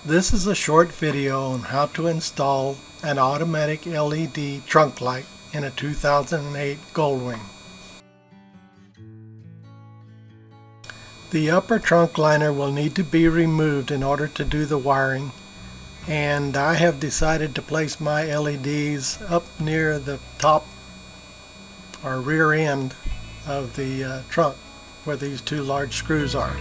This is a short video on how to install an automatic LED trunk light in a 2008 Goldwing. The upper trunk liner will need to be removed in order to do the wiring, and I have decided to place my LEDs up near the top or rear end of the trunk where these two large screws are.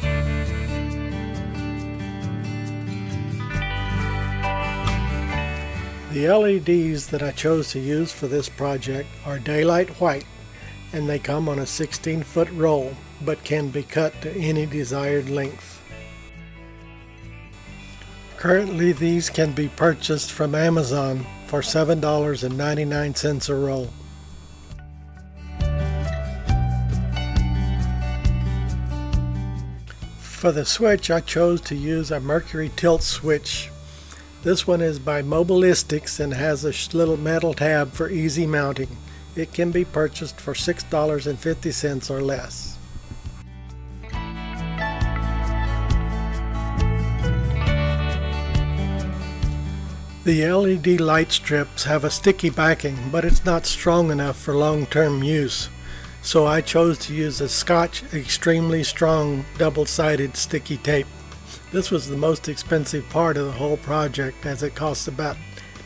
The LEDs that I chose to use for this project are daylight white, and they come on a 16-foot roll but can be cut to any desired length. Currently these can be purchased from Amazon for $7.99 a roll. For the switch, I chose to use a Mercury tilt switch. This one is by Mobilistics and has a little metal tab for easy mounting. It can be purchased for $6.50 or less. The LED light strips have a sticky backing, but it's not strong enough for long-term use. So I chose to use a Scotch extremely strong double-sided sticky tape. This was the most expensive part of the whole project, as it costs about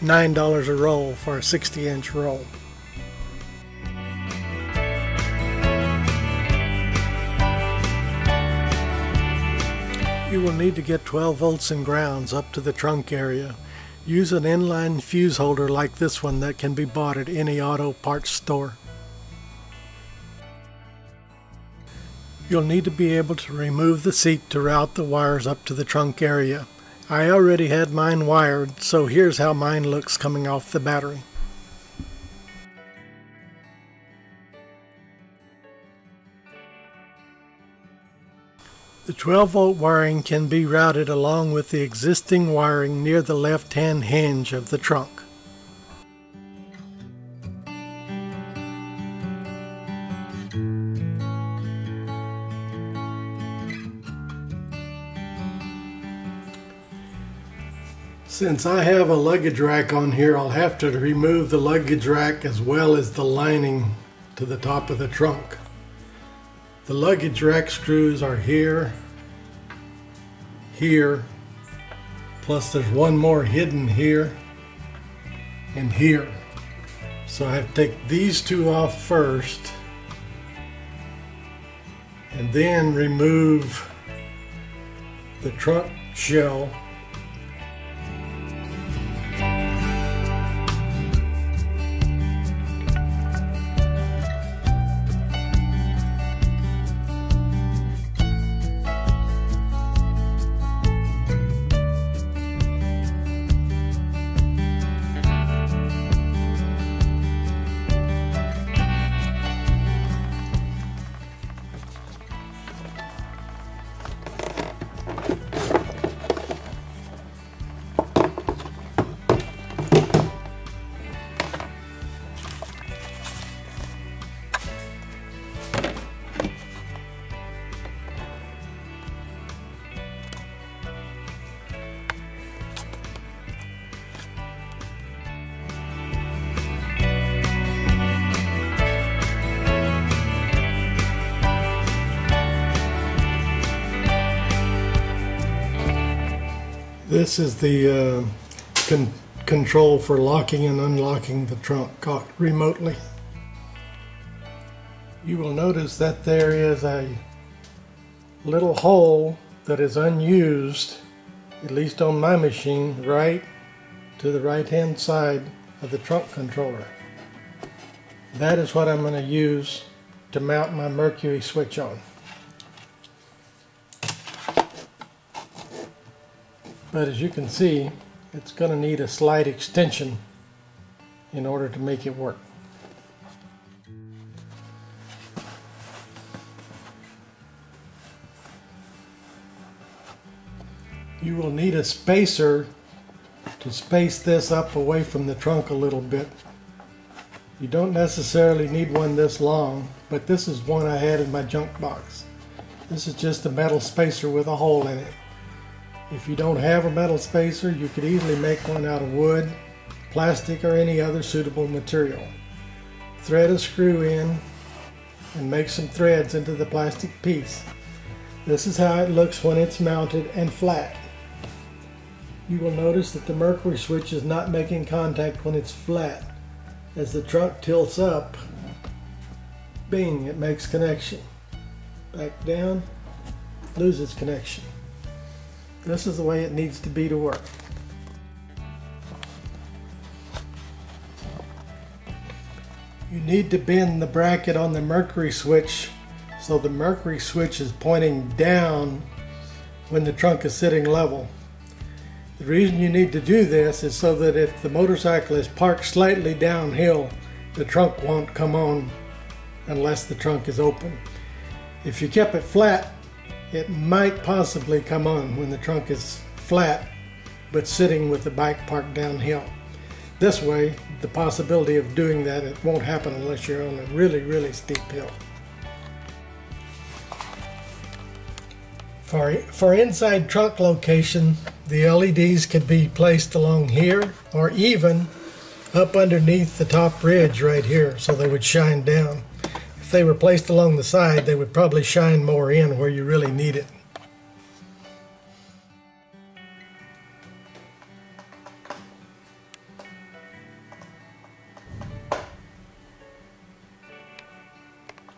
$9 a roll for a 60-inch roll. You will need to get 12 volts and grounds up to the trunk area. Use an inline fuse holder like this one that can be bought at any auto parts store. You'll need to be able to remove the seat to route the wires up to the trunk area. I already had mine wired, so here's how mine looks coming off the battery. The 12-volt wiring can be routed along with the existing wiring near the left-hand hinge of the trunk. Since I have a luggage rack on here, I'll have to remove the luggage rack as well as the lining to the top of the trunk. The luggage rack screws are here, here, plus there's one more hidden here and here. So I have to take these two off first and then remove the trunk shell. This is the control for locking and unlocking the trunk remotely. You will notice that there is a little hole that is unused, at least on my machine, right to the right-hand side of the trunk controller. That is what I'm going to use to mount my Mercury switch on. But as you can see, it's going to need a slight extension in order to make it work. You will need a spacer to space this up away from the trunk a little bit. You don't necessarily need one this long, but this is one I had in my junk box. This is just a metal spacer with a hole in it. If you don't have a metal spacer, you could easily make one out of wood, plastic, or any other suitable material. Thread a screw in and make some threads into the plastic piece. This is how it looks when it's mounted and flat. You will notice that the Mercury switch is not making contact when it's flat. As the trunk tilts up, bing, it makes connection. Back down, loses connection. This is the way it needs to be to work. You need to bend the bracket on the Mercury switch so the Mercury switch is pointing down when the trunk is sitting level. The reason you need to do this is so that if the motorcycle is parked slightly downhill, the trunk won't come on unless the trunk is open. If you kept it flat, it might possibly come on when the trunk is flat but sitting with the bike parked downhill. This way, the possibility of doing that, it won't happen unless you're on a really steep hill. For inside trunk location, the LEDs could be placed along here or even up underneath the top ridge right here, so they would shine down. If they were placed along the side, they would probably shine more in where you really need it.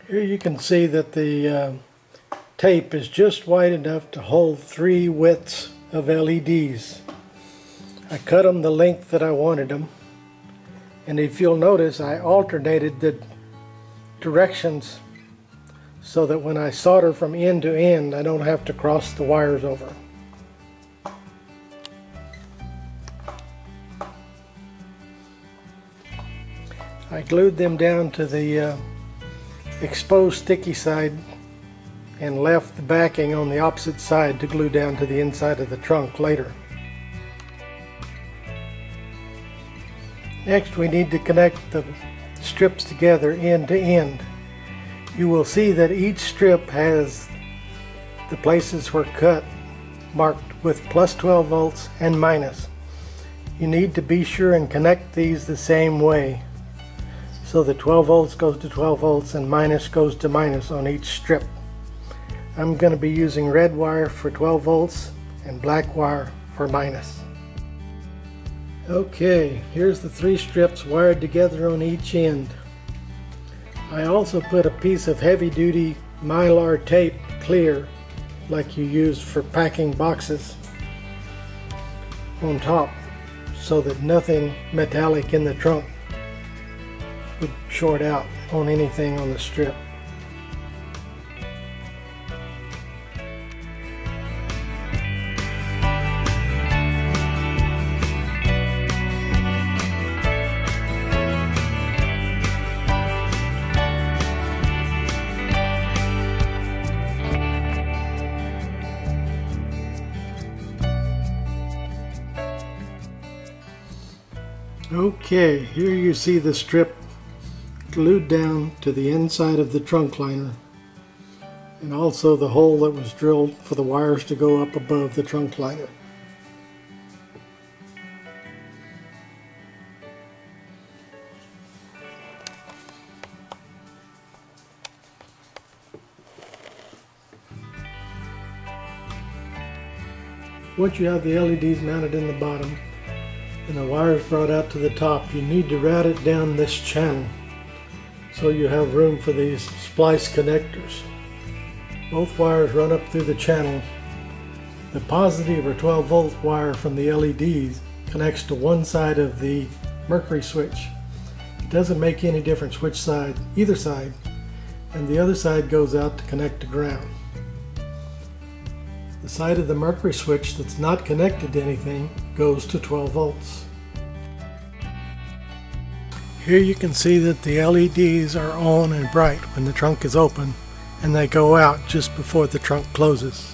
Here you can see that the tape is just wide enough to hold 3 widths of LEDs. I cut them the length that I wanted them, and if you'll notice, I alternated the directions so that when I solder from end to end, I don't have to cross the wires over. I glued them down to the exposed sticky side and left the backing on the opposite side to glue down to the inside of the trunk later. Next, we need to connect the strips together end to end. You will see that each strip has the places where cut marked with plus 12 volts and minus. You need to be sure and connect these the same way. So the 12 volts goes to 12 volts and minus goes to minus on each strip. I'm going to be using red wire for 12 volts and black wire for minus. Okay, here's the 3 strips wired together on each end. I also put a piece of heavy-duty mylar tape, clear, like you use for packing boxes, on top so that nothing metallic in the trunk would short out on anything on the strip. Okay, here you see the strip glued down to the inside of the trunk liner, and also the hole that was drilled for the wires to go up above the trunk liner. Once you have the LEDs mounted in the bottom and the wires brought out to the top, you need to route it down this channel so you have room for these splice connectors. Both wires run up through the channel. The positive or 12 volt wire from the LEDs connects to one side of the Mercury switch. It doesn't make any difference which side, either side, and the other side goes out to connect to ground. The side of the Mercury switch that's not connected to anything goes to 12 volts. Here you can see that the LEDs are on and bright when the trunk is open, and they go out just before the trunk closes.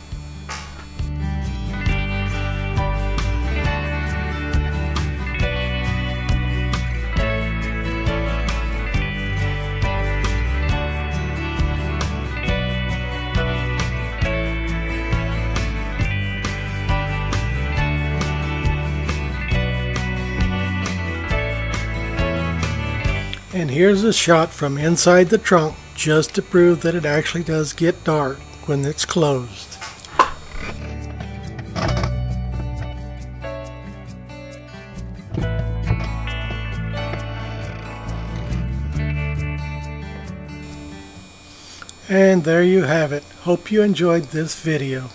And here's a shot from inside the trunk just to prove that it actually does get dark when it's closed. And there you have it. Hope you enjoyed this video.